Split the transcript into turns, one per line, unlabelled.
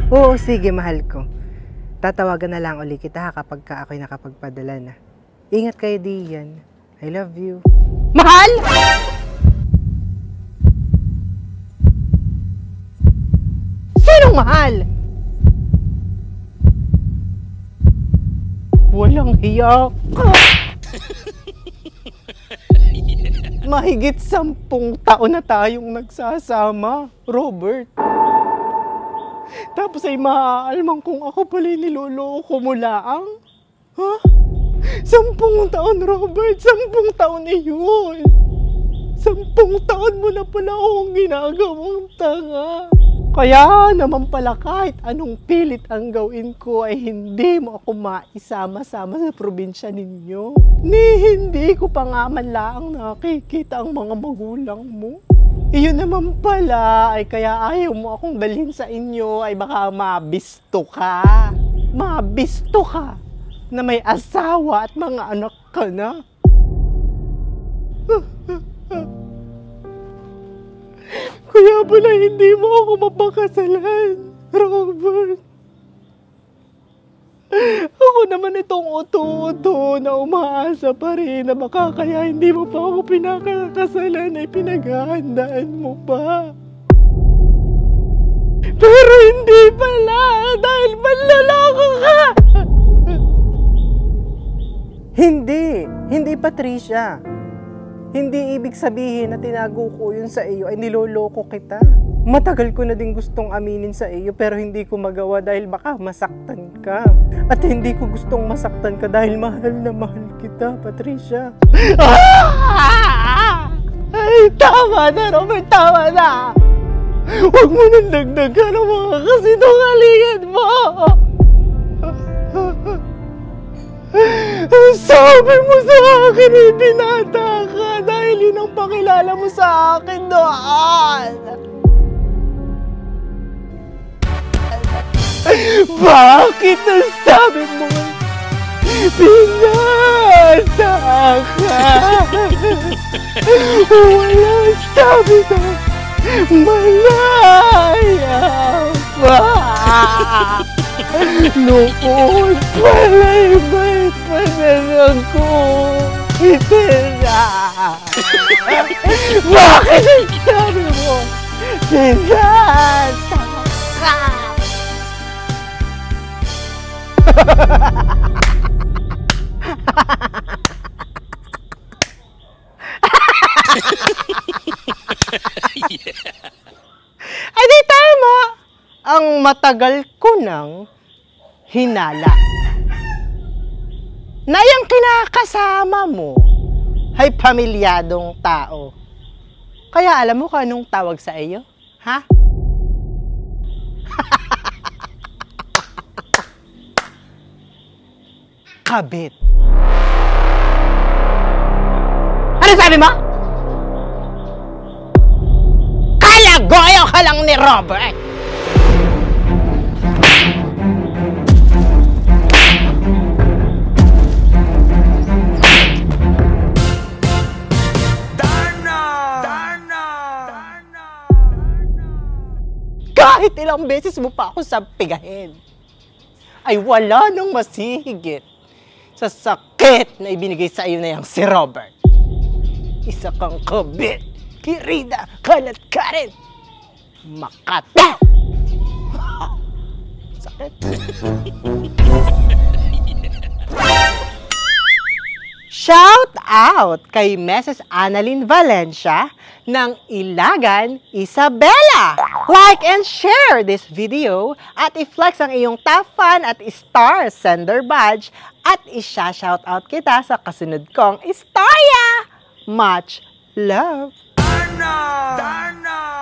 Oo, sige, mahal ko. Tatawagan na lang ulit kita kapag ako'y nakapagpadala na. Ingat kayo, Dian. I love you. Mahal! Sinong mahal? Walang hiya ka. Mahigit 10 taon na tayong nagsasama, Robert. Tapos ay maaalman kung ako pala niloloko mo laang? Ha? 10 taon, Robert. 10 taon na yun. 10 taon mo na pala akong ginagawang tanga. Kaya naman pala kahit anong pilit ang gawin ko ay hindi mo ako maisama-sama sa probinsya ninyo. Hindi ko pa nga man lang nakikita ang mga magulang mo. Iyon naman pala ay kaya ayaw mo akong dalhin sa inyo ay baka mabisto ka. Mabisto ka na may asawa at mga anak ka na. Kaya pala hindi mo ako mapakasalan, Robert. Ako naman itong uto-uto na umaasa pa rin na baka kaya hindi mo pa ako pinakakasalan ay pinaghahandaan mo pa. Pero hindi pala dahil manlalako ka. Hindi Patricia. Hindi ibig sabihin na tinago ko yun sa iyo ay niloloko kita. Matagal ko na din gustong aminin sa iyo pero hindi ko magawa dahil baka masaktan ka. At hindi ko gustong masaktan ka dahil mahal na mahal kita, Patricia. Ay, tama na, Robert, tama na. Huwag mo nang dagdagan ang mga kasinungalingan mo. Sabi mo sa akin ay binata ka dahil yun ang pakilala mo sa akin doon. Bakit ang sabi mo binata ka? Walang sabi na malaya pa. Noon pala'y may pananang ko itira. Bakit ang sabi mo binata ka? Ay di tama. Ang matagal ko nang hinala na yung kinakasama mo ay pamilyadong tao. Kaya alam mo kung anong tawag sa iyo? Ha? Kabit. Ano sabi mo? Kalagoyo ka lang ni Robert. Kahit ilang beses mo pa ako sapigahin, ay wala nang masihigit sa sakit na ibinigay sa iyo na yang si Robert. Isa kang kabit, kirida, kalat ka rin, Makati! Sakit. Shout out kay Mrs. Annalyn Valencia ng Ilagan, Isabela. Like and share this video at i-flex ang iyong top fan at star sender badge at i-shout out kita sa kasunod kong istorya. Much love! Darna!